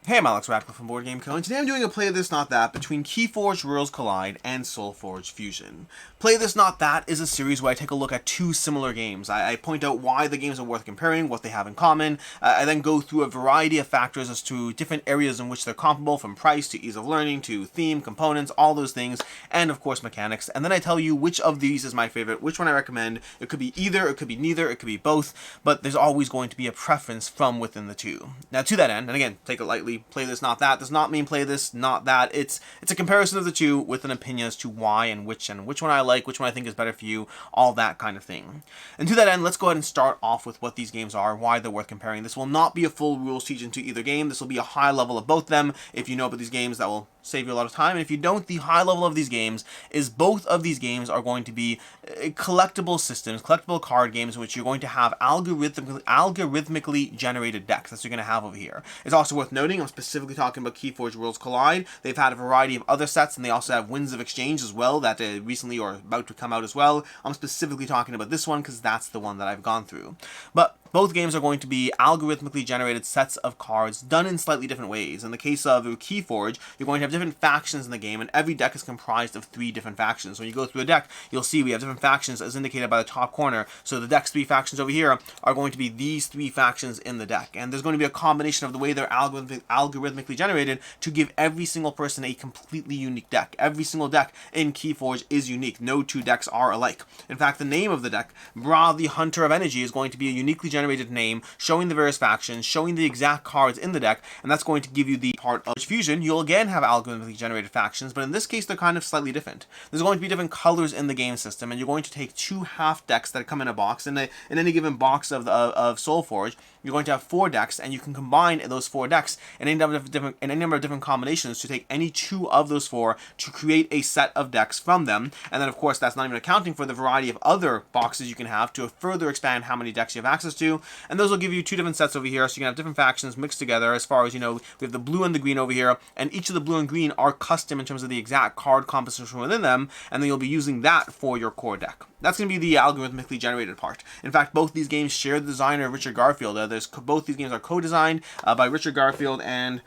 Hey, I'm Alex Radcliffe from Board Game Co. And today I'm doing a Play This Not That between Keyforge Worlds Collide and Solforge Fusion. Play This Not That is a series where I take a look at two similar games. I point out why the games are worth comparing, what they have in common. I then go through a variety of factors as to different areas in which they're comparable, from price to ease of learning to theme, components, all those things, and of course mechanics. And then I tell you which of these is my favorite, which one I recommend. It could be either, it could be neither, it could be both, but there's always going to be a preference from within the two. Now to that end, and again, take it lightly, Play This Not That does not mean Play This Not That. It's a comparison of the two with an opinion as to why and which one I like, which one I think is better for you, all that kind of thing. And to that end, let's go ahead and start off with what these games are, why they're worth comparing. This will not be a full rules teaching to either game. This will be a high level of both of them. If you know about these games, that will save you a lot of time. And if you don't, the high level of these games is both of these games are going to be collectible systems, collectible card games, in which you're going to have algorithmically generated decks. That's what you're going to have over here. It's also worth noting, I'm specifically talking about Keyforge Worlds Collide. They've had a variety of other sets, and they also have Winds of Exchange as well that recently or about to come out as well. I'm specifically talking about this one because that's the one that I've gone through. But both games are going to be algorithmically generated sets of cards done in slightly different ways. In the case of Keyforge, you're going to have different factions in the game, and every deck is comprised of 3 different factions. When you go through a deck, you'll see we have different factions as indicated by the top corner. So the deck's 3 factions over here are going to be these 3 factions in the deck. And there's going to be a combination of the way they're algorithmically generated to give every single person a completely unique deck. Every single deck in Keyforge is unique. No 2 decks are alike. In fact, the name of the deck, Bra the Hunter of Energy, is going to be a uniquely generated name, showing the various factions, showing the exact cards in the deck, and that's going to give you the part of Fusion. You'll again have algorithmically generated factions, but in this case they're kind of slightly different. There's going to be different colors in the game system, and you're going to take 2 half decks that come in a box. In any given box of Solforge, you're going to have 4 decks, and you can combine those 4 decks in any number of different combinations to take any 2 of those 4 to create a set of decks from them. And then of course that's not even accounting for the variety of other boxes you can have to further expand how many decks you have access to. And those will give you 2 different sets over here, so you can have different factions mixed together. As far as, you know, we have the blue and the green over here, and each of the blue and green are custom in terms of the exact card composition within them, and then you'll be using that for your core deck. That's going to be the algorithmically generated part. In fact, both these games share the designer of Richard Garfield. Both these games are co-designed by Richard Garfield and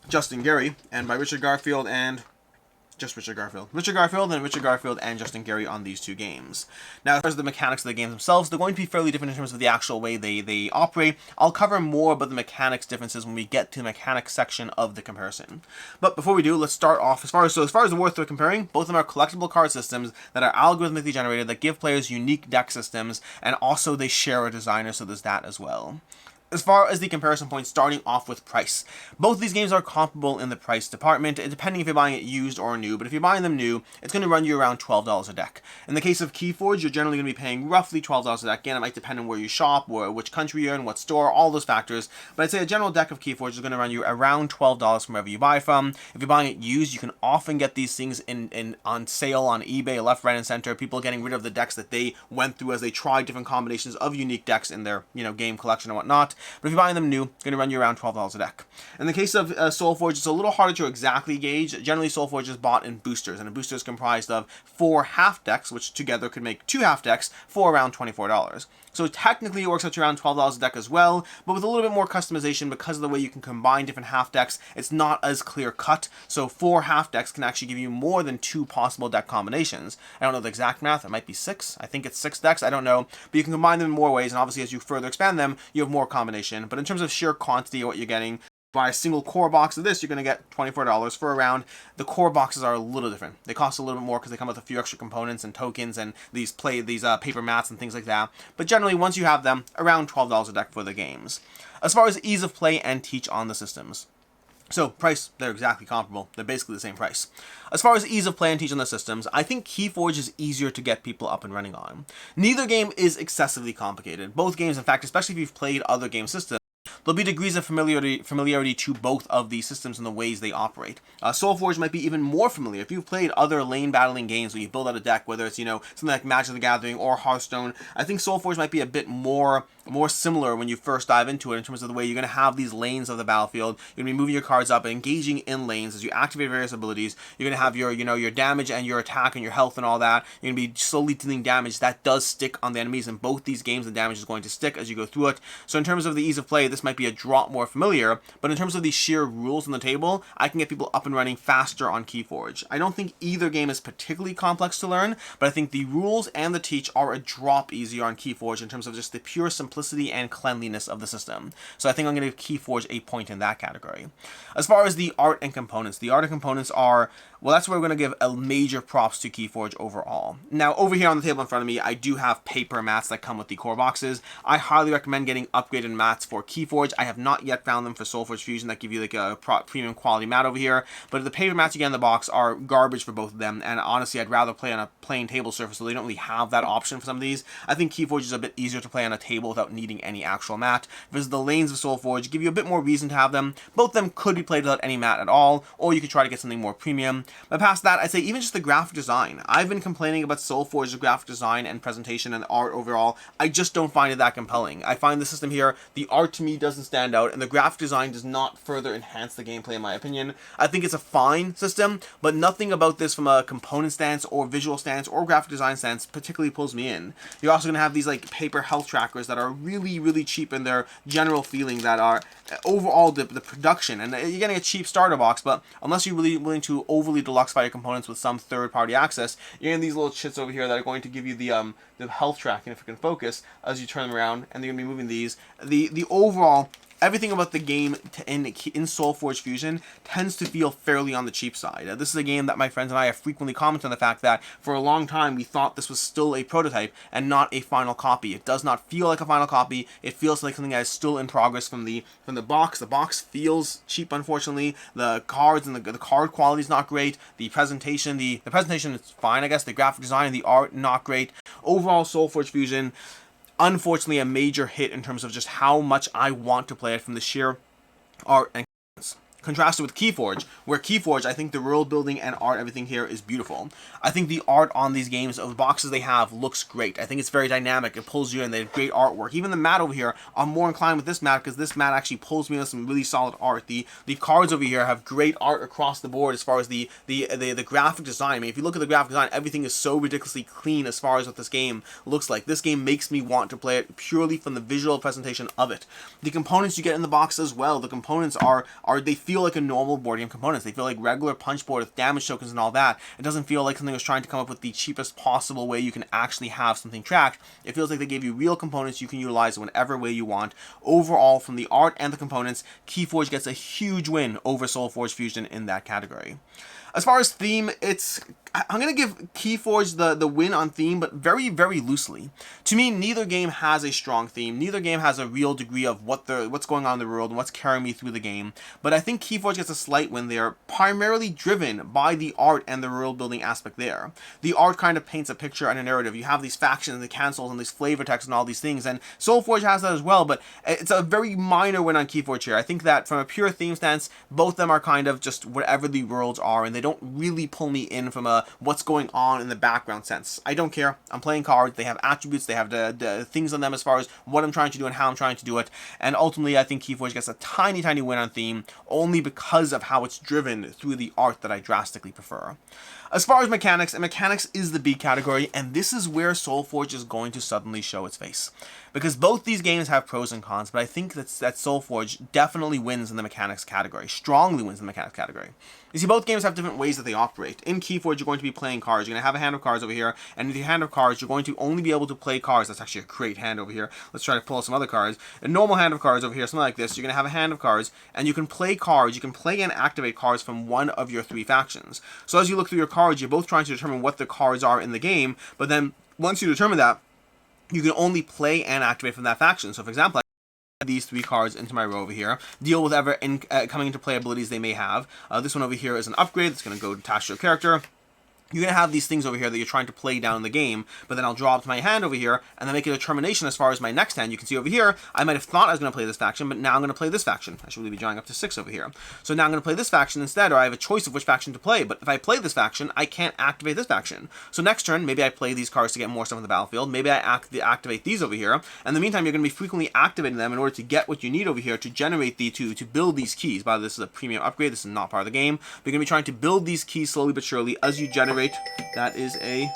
Justin Gary, and by Richard Garfield and just Richard Garfield. Richard Garfield and Justin Gary on these 2 games. Now, as far as the mechanics of the games themselves, they're going to be fairly different in terms of the actual way they operate. I'll cover more about the mechanics differences when we get to the mechanics section of the comparison. But before we do, let's start off. As far as the worth of comparing, both of them are collectible card systems that are algorithmically generated, that give players unique deck systems, and also they share a designer, so there's that as well. As far as the comparison points, starting off with price. Both these games are comparable in the price department, depending if you're buying it used or new, but if you're buying them new, it's going to run you around $12 a deck. In the case of Keyforge, you're generally going to be paying roughly $12 a deck. Again, it might depend on where you shop, or which country you're in, what store, all those factors, but I'd say a general deck of Keyforge is going to run you around $12 from wherever you buy from. If you're buying it used, you can often get these things on sale on eBay, left, right, and center, people getting rid of the decks that they went through as they tried different combinations of unique decks in their, game collection and whatnot. But if you're buying them new, it's going to run you around $12 a deck. In the case of Solforge, it's a little harder to exactly gauge. Generally, Solforge is bought in boosters, and a booster is comprised of 4 half decks, which together could make 2 half decks for around $24. So technically, it works out to around $12 a deck as well, but with a little bit more customization because of the way you can combine different half decks, it's not as clear cut. So 4 half decks can actually give you more than 2 possible deck combinations. I don't know the exact math. It might be 6. I think it's 6 decks. I don't know. But you can combine them in more ways, and obviously as you further expand them, you have more combination. But in terms of sheer quantity of what you're getting, buy a single core box of this, you're going to get $24 for a round. The core boxes are a little different. They cost a little bit more because they come with a few extra components and tokens and these paper mats and things like that. But generally, once you have them, around $12 a deck for the games. As far as ease of play and teach on the systems. So, price, they're exactly comparable. They're basically the same price. As far as ease of play and teach on the systems, I think Keyforge is easier to get people up and running on. Neither game is excessively complicated. Both games, in fact, especially if you've played other game systems, there'll be degrees of familiarity to both of these systems and the ways they operate. Solforge might be even more familiar. If you've played other lane battling games where you build out a deck, whether it's, something like Magic the Gathering or Hearthstone, I think Solforge might be a bit more more similar when you first dive into it in terms of the way you're going to have these lanes of the battlefield. You're going to be moving your cards up and engaging in lanes as you activate various abilities. You're going to have your, your damage and your attack and your health and all that. You're going to be slowly dealing damage that does stick on the enemies. In both these games, the damage is going to stick as you go through it. So in terms of the ease of play, this might be a drop more familiar, but in terms of the sheer rules on the table, I can get people up and running faster on Keyforge. I don't think either game is particularly complex to learn, but I think the rules and the teach are a drop easier on Keyforge in terms of just the pure simplicity and cleanliness of the system. So I think I'm going to give Keyforge a point in that category. As far as the art and components are, well, that's where we're going to give a major props to Keyforge overall. Now, over here on the table in front of me, I do have paper mats that come with the core boxes. I highly recommend getting upgraded mats for Keyforge. I have not yet found them for Solforge Fusion that give you like a premium quality mat over here, but the paper mats you get in the box are garbage for both of them, and honestly, I'd rather play on a plain table surface, so they don't really have that option for some of these. I think Keyforge is a bit easier to play on a table without needing any actual mat. Versus the lanes of Solforge give you a bit more reason to have them. Both of them could be played without any mat at all, or you could try to get something more premium. But past that, I'd say even just the graphic design. I've been complaining about Solforge's graphic design and presentation and art overall. I just don't find it that compelling. I find the system here, the art to me doesn't stand out, and the graphic design does not further enhance the gameplay in my opinion. I think it's a fine system, but nothing about this from a component stance or visual stance or graphic design stance particularly pulls me in. You're also going to have these like paper health trackers that are really, really cheap in their general feeling, that are overall the production, and you're getting a cheap starter box, but unless you're really willing to overly deluxify your components with some third-party access, you're getting these little chits over here that are going to give you the health tracking, if you can focus, as you turn them around, and they're going to be moving these. The overall, everything about the game in Solforge Fusion tends to feel fairly on the cheap side. This is a game that my friends and I have frequently commented on the fact that for a long time we thought this was still a prototype and not a final copy. It does not feel like a final copy. It feels like something that is still in progress from the box. The box feels cheap, unfortunately. The cards and the card quality is not great. The presentation is fine, I guess. The graphic design and the art, not great. Overall, Solforge Fusion, unfortunately, a major hit in terms of just how much I want to play it from the sheer art and contrasted with Keyforge, where Keyforge, I think the world building and art, everything here is beautiful. I think the art on these games, of the boxes they have, looks great. I think it's very dynamic. It pulls you in. They have great artwork. Even the mat over here, I'm more inclined with this mat because this mat actually pulls me in some really solid art. The cards over here have great art across the board as far as the graphic design. I mean, if you look at the graphic design, everything is so ridiculously clean as far as what this game looks like. This game makes me want to play it purely from the visual presentation of it. The components you get in the box as well, the components they feel like a normal board game components. They feel like regular punch board with damage tokens and all that. It doesn't feel like something was trying to come up with the cheapest possible way you can actually have something tracked. It feels like they gave you real components you can utilize in whatever way you want. Overall, from the art and the components, Keyforge gets a huge win over Solforge Fusion in that category. As far as theme, I'm going to give Keyforge the win on theme, but very, very loosely. To me, neither game has a strong theme. Neither game has a real degree of what's going on in the world and what's carrying me through the game. But I think Keyforge gets a slight win there, primarily driven by the art and the world building aspect there. The art kind of paints a picture and a narrative. You have these factions and the cancels and these flavor texts and all these things, and Solforge has that as well, but it's a very minor win on Keyforge here. I think that from a pure theme stance, both of them are kind of just whatever the worlds are, and they don't really pull me in from a what's going on in the background sense. I don't care. I'm playing cards. They have attributes. They have the things on them as far as what I'm trying to do and how I'm trying to do it. And ultimately, I think Keyforge gets a tiny, tiny win on theme only because of how it's driven through the art that I drastically prefer. As far as mechanics, and mechanics is the B category, and this is where Solforge is going to suddenly show its face. Because both these games have pros and cons, but I think that Solforge definitely wins in the mechanics category, strongly wins in the mechanics category. You see, both games have different ways that they operate. In Keyforge, you're going to be playing cards. You're going to have a hand of cards over here, and in the hand of cards, you're going to only be able to play cards. That's actually a great hand over here. Let's try to pull out some other cards. A normal hand of cards over here, something like this. You're going to have a hand of cards, and you can play cards. You can play and activate cards from one of your three factions. So as you look through your cards, you're both trying to determine what the cards are in the game, but then once you determine that, you can only play and activate from that faction. So for example, I add these three cards into my row over here, deal with coming into play abilities they may have. This one over here is an upgrade that's going to go attached to your character. you're going to have these things over here that you're trying to play down in the game, but then I'll draw up to my hand over here, and then make a determination as far as my next hand. You can see over here, I might have thought I was going to play this faction, but now I'm going to play this faction. I should really be drawing up to 6 over here. So now I'm going to play this faction instead, or I have a choice of which faction to play, but if I play this faction, I can't activate this faction. So next turn, maybe I play these cards to get more stuff on the battlefield, maybe I activate these over here, and in the meantime, you're going to be frequently activating them in order to get what you need over here to generate to build these keys. By the way, this is a premium upgrade, this is not part of the game, but you're going to be trying to build these keys slowly but surely as you generate. That is a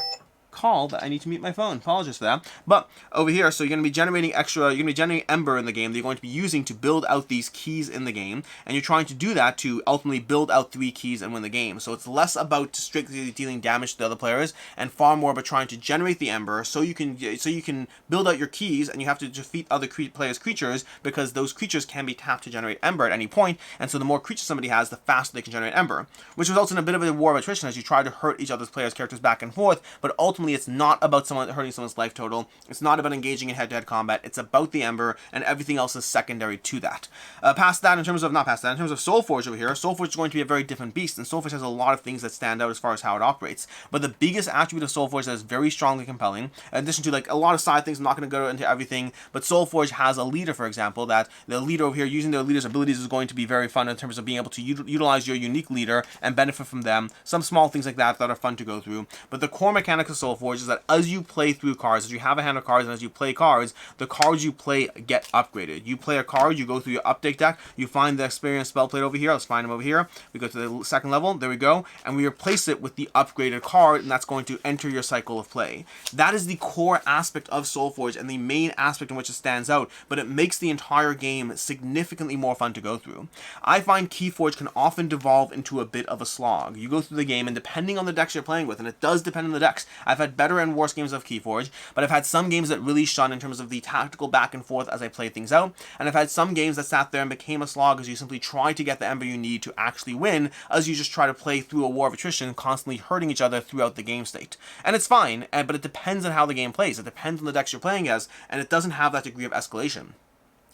call that I need to mute my phone. Apologies for that. But over here, so you're going to be generating you're going to be generating Ember in the game that you're going to be using to build out these keys in the game, and you're trying to do that to ultimately build out 3 keys and win the game. So it's less about strictly dealing damage to the other players, and far more about trying to generate the Ember so you can build out your keys, and you have to defeat other players' creatures, because those creatures can be tapped to generate Ember at any point, and so the more creatures somebody has, the faster they can generate Ember, which results in a bit of a war of attrition as you try to hurt each other's players' characters back and forth, but ultimately it's not about hurting someone's life total. It's not about engaging in head-to-head combat. It's about the Ember, and everything else is secondary to that. Past that, in terms of Solforge over here, Solforge is going to be a very different beast, and Solforge has a lot of things that stand out as far as how it operates. But the biggest attribute of Solforge that is very strongly compelling, in addition to like a lot of side things, I'm not going to go into everything, but Solforge has a leader, for example, that the leader over here, using their leader's abilities, is going to be very fun in terms of being able to utilize your unique leader and benefit from them. Some small things like that are fun to go through. But the core mechanics of Solforge is that as you play through cards, as you have a hand of cards, and as you play cards, the cards you play get upgraded. You play a card, you go through your update deck, you find the experienced spell plate over here. Let's find him over here. We go to the second level, there we go, and we replace it with the upgraded card, and that's going to enter your cycle of play. That is the core aspect of Solforge and the main aspect in which it stands out, but it makes the entire game significantly more fun to go through. I find Keyforge can often devolve into a bit of a slog. You go through the game, and depending on the decks you're playing with, and it does depend on the decks, I've had better and worse games of Keyforge, but I've had some games that really shone in terms of the tactical back and forth as I played things out, and I've had some games that sat there and became a slog as you simply try to get the Ember you need to actually win, as you just try to play through a war of attrition, constantly hurting each other throughout the game state. And it's fine, but it depends on how the game plays. It depends on the decks you're playing as, and it doesn't have that degree of escalation.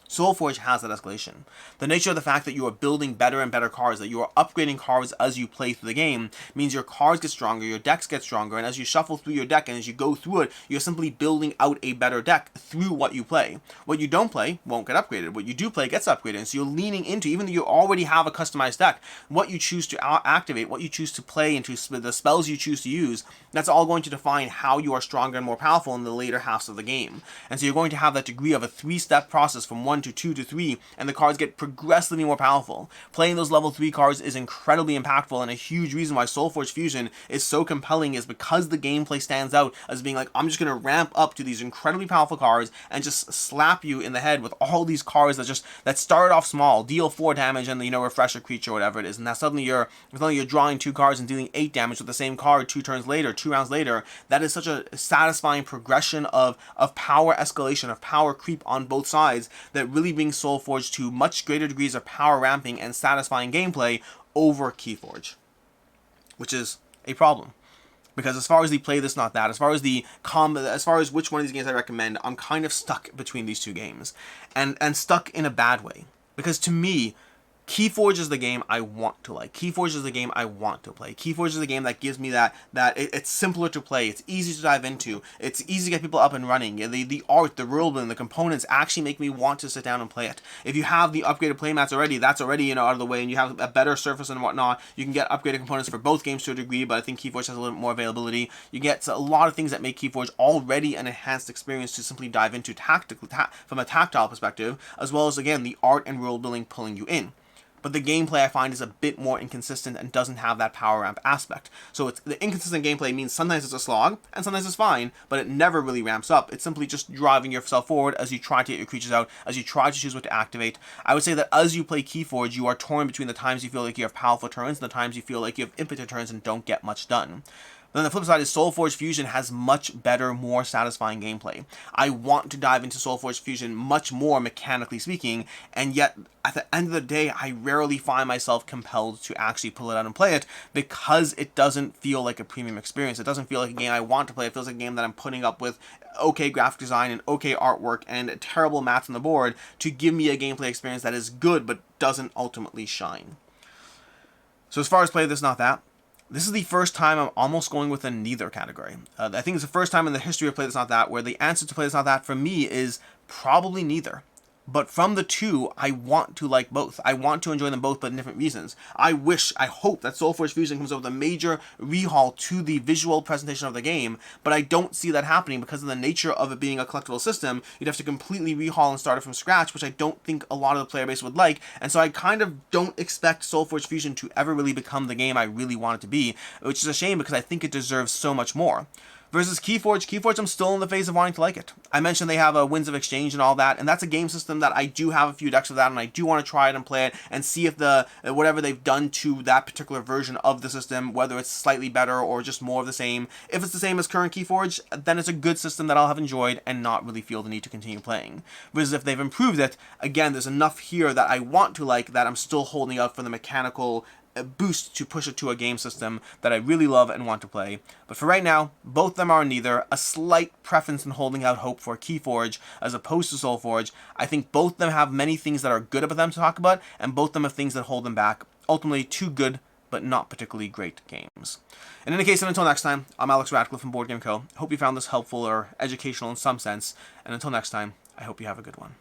Solforge has that escalation. The nature of the fact that you are building better and better cards, that you are upgrading cards as you play through the game, means your cards get stronger, your decks get stronger, and as you shuffle through your deck and as you go through it, you're simply building out a better deck through what you play. What you don't play won't get upgraded. What you do play gets upgraded, and so you're leaning into, even though you already have a customized deck, what you choose to activate, what you choose to play into, the spells you choose to use, that's all going to define how you are stronger and more powerful in the later halves of the game. And so you're going to have that degree of a 3-step process from 1 to 2 to 3, and the cards get progressively more powerful. Playing those level 3 cards is incredibly impactful, and a huge reason why Solforge Fusion is so compelling is because the gameplay stands out as being like, I'm just going to ramp up to these incredibly powerful cards and just slap you in the head with all these cards that start off small, deal 4 damage and refresh a creature or whatever it is, and now suddenly you're drawing 2 cards and dealing 8 damage with the same card 2 turns later, 2 rounds later. That is such a satisfying progression of power escalation, of power creep on both sides, that really brings Solforge to much greater degrees of power ramping and satisfying gameplay over Keyforge, which is a problem. Because as far as the play this not that, as far as which one of these games I recommend, I'm kind of stuck between these two games, and stuck in a bad way. Because to me, Keyforge is the game I want to like. Keyforge is the game I want to play. Keyforge is the game that gives me that it's simpler to play. It's easy to dive into. It's easy to get people up and running. The art, the rule building, the components actually make me want to sit down and play it. If you have the upgraded playmats already, that's already out of the way, and you have a better surface and whatnot, you can get upgraded components for both games to a degree, but I think Keyforge has a little bit more availability. You get a lot of things that make Keyforge already an enhanced experience to simply dive into from a tactile perspective, as well as, again, the art and rule building pulling you in. But the gameplay I find is a bit more inconsistent and doesn't have that power ramp aspect. So the inconsistent gameplay means sometimes it's a slog, and sometimes it's fine, but it never really ramps up. It's simply just driving yourself forward as you try to get your creatures out, as you try to choose what to activate. I would say that as you play Keyforge, you are torn between the times you feel like you have powerful turns and the times you feel like you have impotent turns and don't get much done. Then the flip side is Solforge Fusion has much better, more satisfying gameplay. I want to dive into Solforge Fusion much more, mechanically speaking, and yet at the end of the day, I rarely find myself compelled to actually pull it out and play it, because it doesn't feel like a premium experience. It doesn't feel like a game I want to play. It feels like a game that I'm putting up with okay graphic design and okay artwork and terrible math on the board to give me a gameplay experience that is good but doesn't ultimately shine. So as far as play this, not that, This is the first time I'm almost going with a neither category. I think it's the first time in the history of Play This Not That where the answer to Play This Not That for me is probably neither. But from the two, I want to like both. I want to enjoy them both, but in different reasons. I hope that Solforge Fusion comes up with a major rehaul to the visual presentation of the game, but I don't see that happening because of the nature of it being a collectible system. You'd have to completely rehaul and start it from scratch, which I don't think a lot of the player base would like, and so I kind of don't expect Solforge Fusion to ever really become the game I really want it to be, which is a shame because I think it deserves so much more. Versus Keyforge, I'm still in the phase of wanting to like it. I mentioned they have a Winds of Exchange and all that, and that's a game system that I do have a few decks of that, and I do want to try it and play it and see if the whatever they've done to that particular version of the system, whether it's slightly better or just more of the same. If it's the same as current Keyforge, then it's a good system that I'll have enjoyed and not really feel the need to continue playing. Versus if they've improved it, again, there's enough here that I want to like that I'm still holding out for the mechanical boost to push it to a game system that I really love and want to play. But for right now, both of them are neither. A slight preference in holding out hope for Keyforge as opposed to Solforge. I think both of them have many things that are good about them to talk about, and both of them have things that hold them back. Ultimately, two good but not particularly great games. In any case, and until next time, I'm Alex Radcliffe from Board Game Co. Hope you found this helpful or educational in some sense, and until next time, I hope you have a good one.